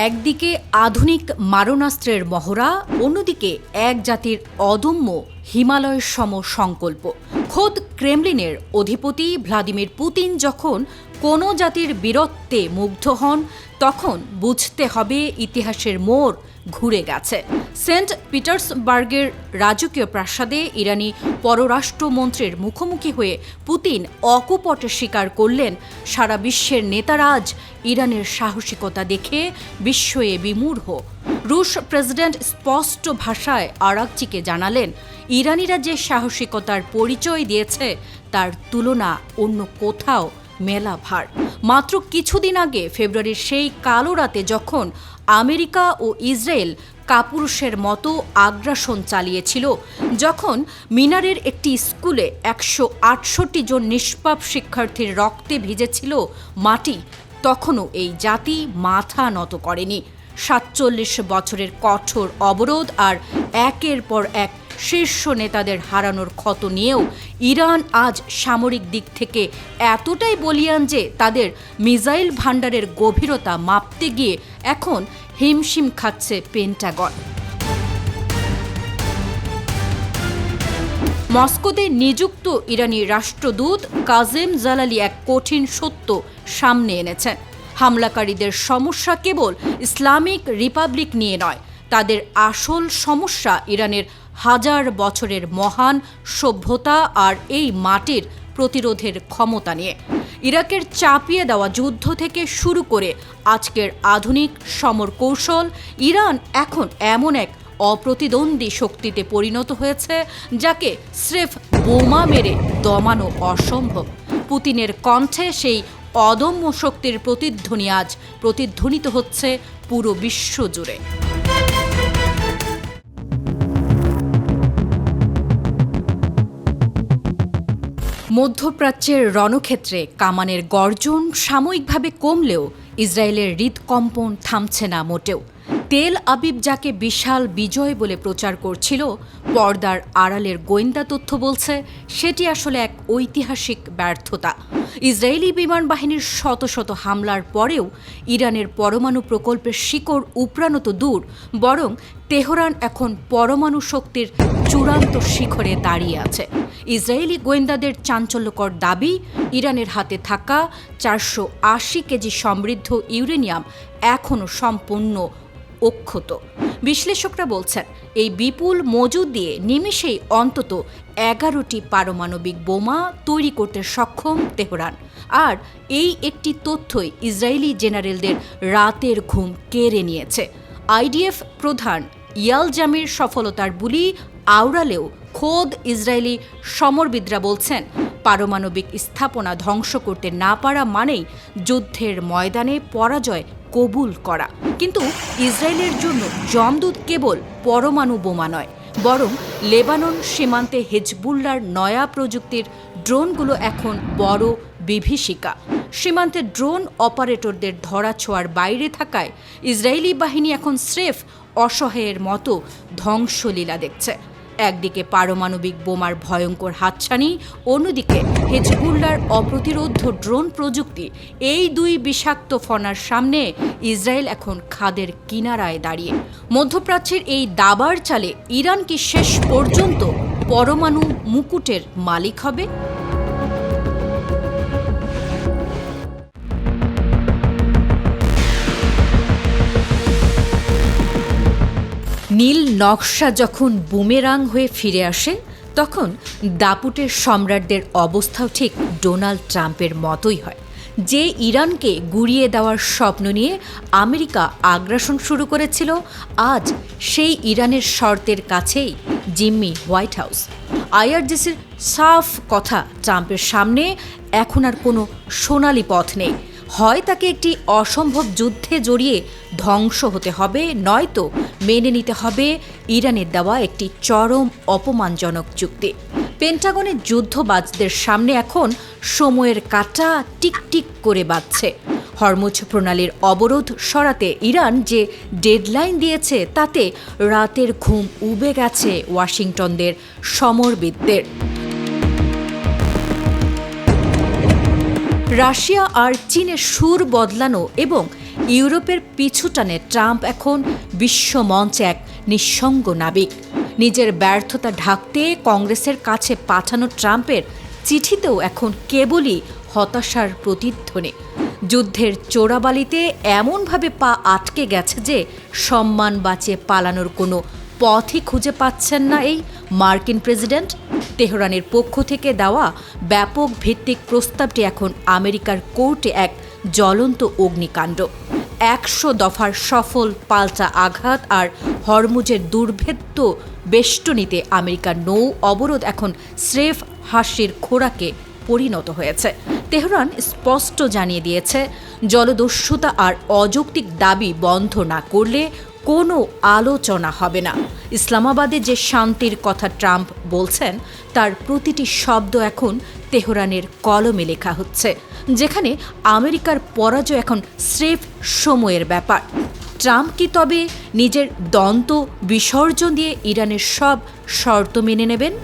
একদিকে আধুনিক মারণাস্ত্রের মহড়া, অন্যদিকে এক জাতির অদম্য হিমালয়ের সম সংকল্প। খোদ ক্রেমলিনের অধিপতি ভ্লাদিমির পুতিন যখন কোনো জাতির বীরত্বে মুগ্ধ হন, তখন বুঝতে হবে ইতিহাসের মোড় ঘুরে গেছে। সেন্ট পিটার্সবার্গের রাজকীয় প্রাসাদে ইরানি পররাষ্ট্রমন্ত্রীর মুখোমুখি হয়ে পুতিন অকপটে স্বীকার করলেন, সারা বিশ্বের নেতারা আজ ইরানের সাহসিকতা দেখে বিস্ময়ে বিমূঢ়। রুশ প্রেসিডেন্ট স্পষ্ট ভাষায় আরাকচিকে জানালেন, ইরানিরা যে সাহসিকতার পরিচয় দিয়েছে তার তুলনা অন্য কোথাও মেলা ভার। মাত্র কিছুদিন আগে ফেব্রুয়ারির সেই কালো রাতে যখন আমেরিকা ও ইসরায়েল কাপুরুষের মতো আগ্রাসন চালিয়েছিল, যখন মিনারের একটি স্কুলে 168 জন নিষ্পাপ শিক্ষার্থীর রক্তে ভিজেছিল মাটি, তখনও এই জাতি মাথা নত করেনি। 47 বছরের কঠোর অবরোধ আর একের পর এক শীর্ষ নেতাদের হারানোর ক্ষত নিয়েও ইরান আজ সামরিক দিক থেকে এতটাই বলীয়ান যে তাদের মিসাইল ভান্ডারের গভীরতা মাপতে গিয়ে এখন হিমশিম খাচ্ছে পেন্টাগন। মস্কোতে নিযুক্ত ইরানি রাষ্ট্রদূত কাজেম জালালি এক কঠিন সত্য সামনে এনেছেন। হামলাকারীদের সমস্যা কেবল ইসলামিক রিপাবলিক নিয়ে নয়, তাদের আসল সমস্যা ইরানের হাজার বছরের মহান সভ্যতা আর এই মাটির প্রতিরোধের ক্ষমতা নিয়ে। ইরাকের চাপিয়ে দেওয়া যুদ্ধ থেকে শুরু করে আজকের আধুনিক সমর কৌশল, ইরান এখন এমন এক অপ্রতিদ্বন্দ্বী শক্তিতে পরিণত হয়েছে যাকে স্রেফ বোমা মেরে দমানো অসম্ভব। পুতিনের কণ্ঠে সেই অদম্য শক্তির প্রতিধ্বনি আজ প্রতিধ্বনিত হচ্ছে পুরো বিশ্ব জুড়ে। মধ্যপ্রাচ্যের রণক্ষেত্রে কামানের গর্জন সাময়িকভাবে কমলেও ইসরায়েলের হৃদকম্পন থামছে না মোটেও। তেল আবিব যাকে বিশাল বিজয় বলে প্রচার করছিল, পর্দার আড়ালের গোয়েন্দা তথ্য বলছে সেটি আসলে এক ঐতিহাসিক ব্যর্থতা। ইসরায়েলি বিমান বাহিনীর শত শত হামলার পরেও ইরানের পরমাণু প্রকল্পের শিকড় উপড়ানো তো দূর, বরং তেহরান এখন পরমাণু শক্তির চূড়ান্ত শিখরে দাঁড়িয়ে আছে। ইসরায়েলি গোয়েন্দাদের চাঞ্চল্যকর দাবি, ইরানের হাতে থাকা 480 কেজি সমৃদ্ধ ইউরেনিয়াম এখনও সম্পূর্ণ অক্ষত। বিশ্লেষকরা বলছেন, এই বিপুল মজুদ দিয়ে নিমেষেই অন্তত 11টি পারমাণবিক বোমা তৈরি করতে সক্ষম তেহরান। আর এই একটি তথ্যই ইসরায়েলি জেনারেলদের রাতের ঘুম কেড়ে নিয়েছে। আইডিএফ প্রধান ইয়াল জামির সফলতার বুলি আওড়ালেও খোদ ইসরায়েলি সমরবিদরা বলছেন, পারমাণবিক স্থাপনা ধ্বংস করতে না পারা মানেই যুদ্ধের ময়দানে পরাজয় কবুল করা। কিন্তু ইসরায়েলের জন্য যমদূত কেবল পরমাণু বোমা নয়, বরং লেবানন সীমান্তে হেজবুল্লার নয়া প্রযুক্তির ড্রোনগুলো এখন বড় বিভীষিকা। সীমান্তে ড্রোন অপারেটরদের ধরাছোঁয়ার বাইরে থাকায় ইসরায়েলি বাহিনী এখন স্রেফ অসহায়ের মতো ধ্বংসলীলা দেখছে। একদিকে পারমাণবিক বোমার ভয়ঙ্কর হাতছানি, অন্যদিকে হেজবুল্লার অপ্রতিরোধ ড্রোন প্রযুক্তি। এই দুই বিষাক্ত ফনার সামনে ইসরায়েল এখন খাদের কিনারায় দাঁড়িয়ে। মধ্যপ্রাচ্যের এই দাবার চালে ইরান কি শেষ পর্যন্ত পরমাণু মুকুটের মালিক হবে? নীল নকশা যখন বুমেরাং হয়ে ফিরে আসে, তখন দাপুটের সম্রাটদের অবস্থাও ঠিক ডোনাল্ড ট্রাম্পের মতোই হয়। যে ইরানকে গুঁড়িয়ে দেওয়ার স্বপ্ন নিয়ে আমেরিকা আগ্রাসন শুরু করেছিল, আজ সেই ইরানের শর্তের কাছেই জিম্মি হোয়াইট হাউস। আইআরজিসির সাফ কথা, ট্রাম্পের সামনে এখন আর কোনো সোনালি পথ নেই। হয় তাকে একটি অসম্ভব যুদ্ধে জড়িয়ে ধ্বংস হতে হবে, নয়তো মেনে নিতে হবে ইরানের দেওয়া একটি চরম অপমানজনক চুক্তি। পেন্টাগনের যুদ্ধবাজদের সামনে এখন সময়ের কাঁটা টিকটিক করে বাজছে। হরমুজ প্রণালীর অবরোধ সরাতে ইরান যে ডেডলাইন দিয়েছে, তাতে রাতের ঘুম উবে গেছে ওয়াশিংটনদের সমরবিদদের। রাশিয়া আর চীনের সুর বদলানো এবং ইউরোপের পিছুটানে ট্রাম্প এখন বিশ্বমঞ্চে এক নিঃসঙ্গ নাবিক। নিজের ব্যর্থতা ঢাকতে কংগ্রেসের কাছে পাঠানো ট্রাম্পের চিঠিতেও এখন কেবলই হতাশার প্রতিধ্বনি। যুদ্ধের চোরাবালিতে এমনভাবে পা আটকে গেছে যে সম্মান বাঁচিয়ে পালানোর কোনো পথই খুঁজে পাচ্ছেন না এই মার্কিন প্রেসিডেন্ট। তেহরানের পক্ষ থেকে দেওয়া ব্যাপক ভিত্তিক প্রস্তাবটি এখন আমেরিকার কোর্টে এক জ্বলন্ত অগ্নিকাণ্ড। 100 দফার সফল পাল্টা আঘাত আর হরমুজের দুর্ভেদ্য বেষ্টনীতে আমেরিকার নৌ অবরোধ এখন স্রেফ হাসির খোরাকে পরিণত হয়েছে। তেহরান স্পষ্ট জানিয়ে দিয়েছে, জলদস্যুতা আর অযৌক্তিক দাবি বন্ধ না করলে কোনো আলোচনা হবে না। ইসলামাবাদে যে শান্তির কথা ট্রাম্প বলছেন তার প্রতিটি শব্দ এখন তেহরানের কলমে লেখা হচ্ছে, যেখানে আমেরিকার পরাজয় এখন স্রেফ সময়ের ব্যাপার। ট্রাম্প কি তবে নিজের দন্ত বিসর্জন দিয়ে ইরানের সব শর্ত মেনে নেবেন?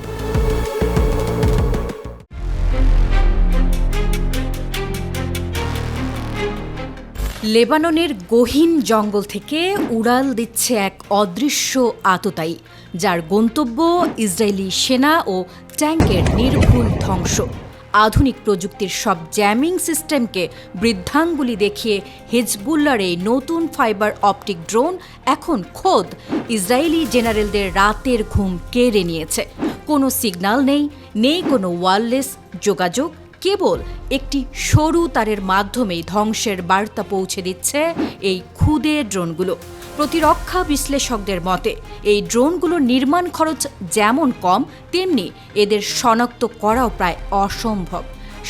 লেবাননের গহীন জঙ্গল থেকে উড়াল দিচ্ছে এক অদৃশ্য আততায়ী, যার গন্তব্য ইসরায়েলি সেনা ও ট্যাঙ্কের নির্ভুল ধ্বংস। আধুনিক প্রযুক্তির সব জ্যামিং সিস্টেমকে বৃদ্ধাঙ্গুলি দেখিয়ে হিজবুল্লাহর এই নতুন ফাইবার অপটিক ড্রোন এখন খোদ ইসরায়েলি জেনারেলদের রাতের ঘুম কেড়ে নিয়েছে। কোনো সিগন্যাল নেই কোনো ওয়্যারলেস যোগাযোগ, কেবল একটি সরু তারের মাধ্যমেই ধ্বংসের বার্তা পৌঁছে দিচ্ছে এই ক্ষুদে ড্রোনগুলো। প্রতিরক্ষা বিশ্লেষকদের মতে এই ড্রোনগুলোর নির্মাণ খরচ যেমন কম, তেমনি এদের শনাক্ত করাও প্রায় অসম্ভব।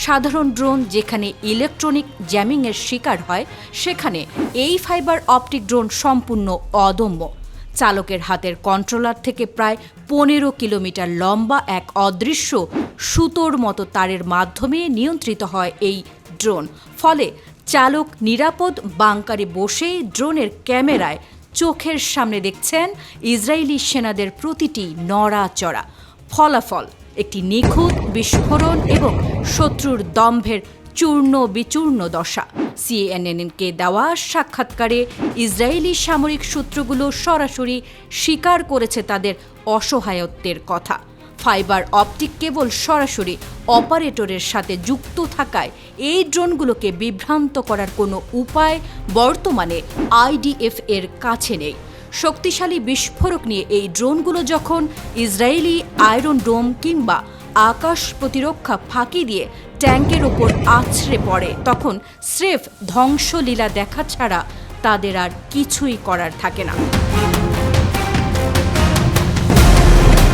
সাধারণ ড্রোন যেখানে ইলেকট্রনিক জ্যামিংয়ের শিকার হয়, সেখানে এই ফাইবার অপটিক ড্রোন সম্পূর্ণ অদম্য। চালকের হাতের কন্ট্রোলার থেকে প্রায় 15 কিলোমিটার লম্বা এক অদৃশ্য সুতোর মতো তারের মাধ্যমে নিয়ন্ত্রিত হয় এই ড্রোন। ফলে চালক নিরাপদ বাংকারে বসে ড্রোনের ক্যামেরায় চোখের সামনে দেখছেন ইসরায়েলি সেনাদের প্রতিটি নড়াচড়া। ফলাফল একটি নিখুঁত বিস্ফোরণ এবং শত্রুর দম্ভের চূর্ণ বিচূর্ণ দশা। সিএনএনকে দেওয়া সাক্ষাৎকারে ইসরায়েলি সামরিক সূত্রগুলো সরাসরি স্বীকার করেছে তাদের অসহায়ত্বের কথা। ফাইবার অপটিক কেবল সরাসরি অপারেটরের সাথে যুক্ত থাকায় এই ড্রোনগুলোকে বিভ্রান্ত করার কোনো উপায় বর্তমানে আইডিএফ এর কাছে নেই। শক্তিশালী বিস্ফোরক নিয়ে এই ড্রোনগুলো যখন ইসরায়েলি আয়রন ডোম কিংবা আকাশ প্রতিরক্ষা ফাঁকি দিয়ে ট্যাঙ্কের ওপর আছড়ে পড়ে, তখন স্রেফ ধ্বংসলীলা দেখা ছাড়া তাদের আর কিছুই করার থাকে না।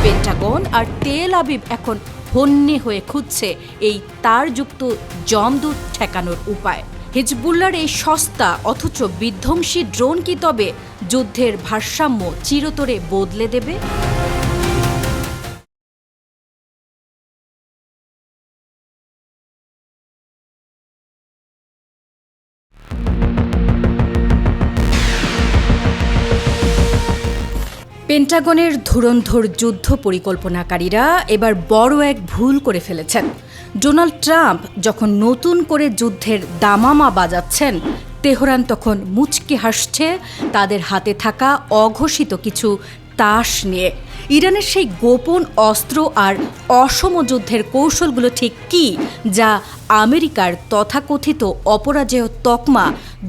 পেন্টাগন আর তেল আবিব এখন হন্যে হয়ে খুঁজছে এই তারযুক্ত জমদূত ঠেকানোর উপায়। হিজবুল্লাহর এই সস্তা অথচ বিধ্বংসী ড্রোন কি তবে যুদ্ধের ভারসাম্য চিরতরে বদলে দেবে? পেন্টাগনের ধুরন্ধর যুদ্ধ পরিকল্পনাকারীরা এবার বড় এক ভুল করে ফেলেছেন। ডোনাল্ড ট্রাম্প যখন নতুন করে যুদ্ধের দামামা বাজাচ্ছেন, তেহরান তখন মুচকি হাসছে তাদের হাতে থাকা অঘোষিত কিছু তাস নিয়ে। ইরানের সেই গোপন অস্ত্র আর অসম যুদ্ধের কৌশলগুলো ঠিক কী, যা আমেরিকার তথাকথিত অপরাজেয় তকমা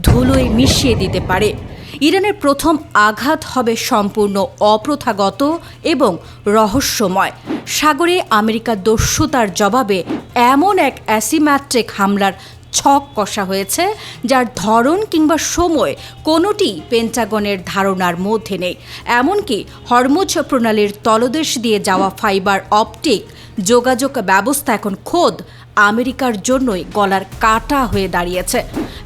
ধুলোয় মিশিয়ে দিতে পারে? ইরানের প্রথম আঘাত হবে সম্পূর্ণ অপ্রথাগত এবং রহস্যময়। সাগরে আমেরিকার দস্যুতার জবাবে এমন এক অ্যাসিম্যাট্রিক হামলার ছক কষা হয়েছে, যার ধরন কিংবা সময় কোনোটি পেন্টাগনের ধারণার মধ্যে নেই। এমনকি হরমুজ প্রণালীর তলদেশ দিয়ে যাওয়া ফাইবার অপটিক যোগাযোগ ব্যবস্থা এখন খোদ আমেরিকার জন্যই গলার কাটা হয়ে দাঁড়িয়েছে।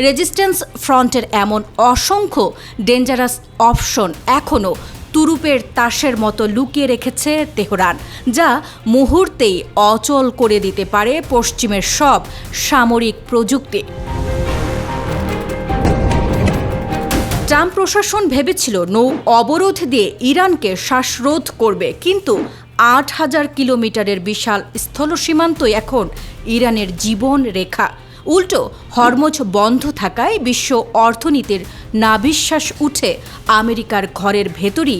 রেজিস্ট্যান্স ফ্রন্টের এমন অসংখ্য ডেঞ্জারাস অপশন এখনও তুরুপের তাসের মতো লুকিয়ে রেখেছে তেহরান, যা মুহূর্তেই অচল করে দিতে পারে পশ্চিমের সব সামরিক প্রযুক্তি। ট্রাম্প প্রশাসন ভেবেছিল নৌ অবরোধ দিয়ে ইরানকে শ্বাসরোধ করবে, কিন্তু ৮,০০০ কিলোমিটারের বিশাল স্থল সীমান্তই এখন ইরানের জীবন রেখা। উল্টো হরমুজ বন্ধ থাকায় বিশ্ব অর্থনীতির নাভিশ্বাস উঠে আমেরিকার ঘরের ভেতরই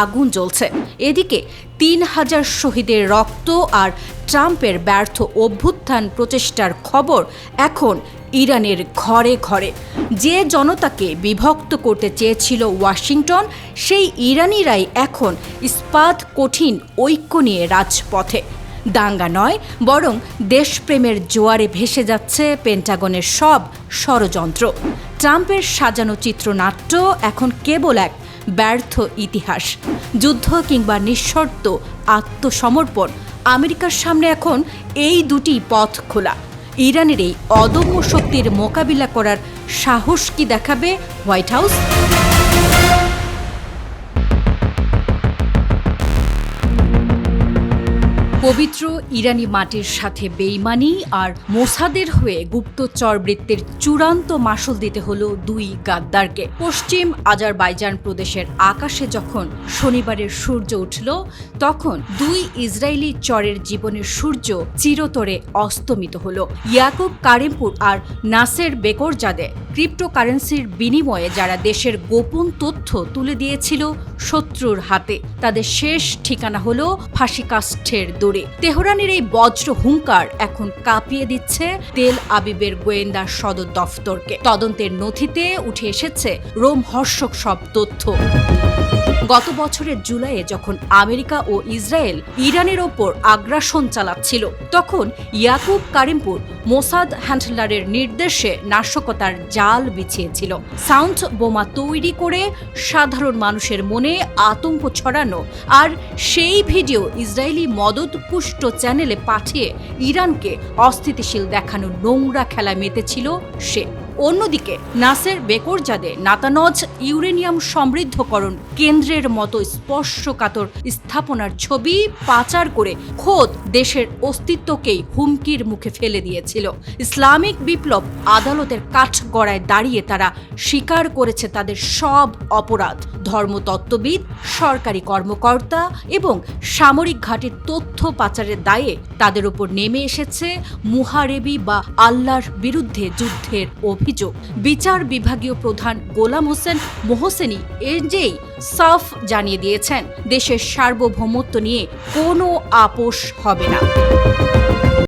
আগুন জ্বলছে। এদিকে ৩,০০০ শহীদের রক্ত আর ট্রাম্পের ব্যর্থ অভ্যুত্থান প্রচেষ্টার খবর এখন ইরানের ঘরে ঘরে। যে জনতাকে বিভক্ত করতে চেয়েছিল ওয়াশিংটন, সেই ইরানিরাই এখন ইস্পাত কঠিন ঐক্য নিয়ে রাজপথে। দাঙ্গা নয়, বরং দেশপ্রেমের জোয়ারে ভেসে যাচ্ছে পেন্টাগনের সব ষড়যন্ত্র। ট্রাম্পের সাজানো চিত্রনাট্য এখন কেবল এক ব্যর্থ ইতিহাস। যুদ্ধ কিংবা নিঃশর্ত আত্মসমর্পণ, আমেরিকার সামনে এখন এই দুটি পথ খোলা। ইরানের এই অদম্য শক্তির মোকাবিলা করার সাহস কি দেখাবে হোয়াইট হাউস? পবিত্র ইরানি মাটির সাথে বেইমানি আর মোসাদের হয়ে গুপ্তচরবৃত্তির চূড়ান্ত মাশুল দিতে হলো দুই গাদ্দারকে। পশ্চিম আজারবাইজান প্রদেশের আকাশে যখন শনিবারের সূর্য উঠল, তখন দুই ইসরায়েলি চরের জীবনের সূর্য চিরতরে অস্তমিত হলো। ইয়াকুব কারিমপুর আর নাসের বেকরজাদে ক্রিপ্টোকারেন্সির বিনিময়ে যারা দেশের গোপন তথ্য তুলে দিয়েছিল শত্রুর হাতে, তাদের শেষ ঠিকানা হলো ফাঁসিকাষ্ঠের দড়ি। তেহরানের এই বজ্র হুঙ্কার এখন কাঁপিয়ে দিচ্ছে তেল আবিবের গোয়েন্দা সদর দফতরকে। তদন্তের নথিতে উঠে এসেছে রোমহর্ষক সব তথ্য। গত বছরের জুলাইয়ে যখন আমেরিকা ও ইসরায়েল ইরানের ওপর আগ্রাসন চালাচ্ছিল, তখন ইয়াকুব কারিমপুর মোসাদ হ্যান্ডলারের নির্দেশে নাশকতার জাল বিছিয়েছিল। সাউন্ড বোমা তৈরি করে সাধারণ মানুষের মনে আতঙ্ক ছড়ানো, আর সেই ভিডিও ইসরায়েলি মদতপুষ্ট চ্যানেলে পাঠিয়ে ইরানকে অস্থিতিশীল দেখানো নোংরা খেলায় মেতেছিল সে। অন্যদিকে নাসের বেকরজাদে নাতানজ ইউরেনিয়াম সমৃদ্ধকরণ কেন্দ্রের মতো স্পর্শকাতর স্থাপনার ছবি পাচার করে খোদ দেশের অস্তিত্বকেই হুমকির মুখে ফেলে দিয়েছিল। ইসলামিক বিপ্লব আদালতের কাঠগড়ায় দাঁড়িয়ে তারা স্বীকার করেছে তাদের সব অপরাধ। ধর্মতত্ত্ববিদ, সরকারি কর্মকর্তা এবং সামরিক ঘাঁটির তথ্য পাচারের দায়ে তাদের উপর নেমে এসেছে মুহারেবি বা আল্লাহর বিরুদ্ধে যুদ্ধের অভিযোগ। বিচার বিভাগীয় প্রধান গোলাম হোসেন মোহসেনি এজেই সাফ জানিয়ে দিয়েছেন, দেশের সার্বভৌমত্ব নিয়ে কোনো আপোষ হবে না।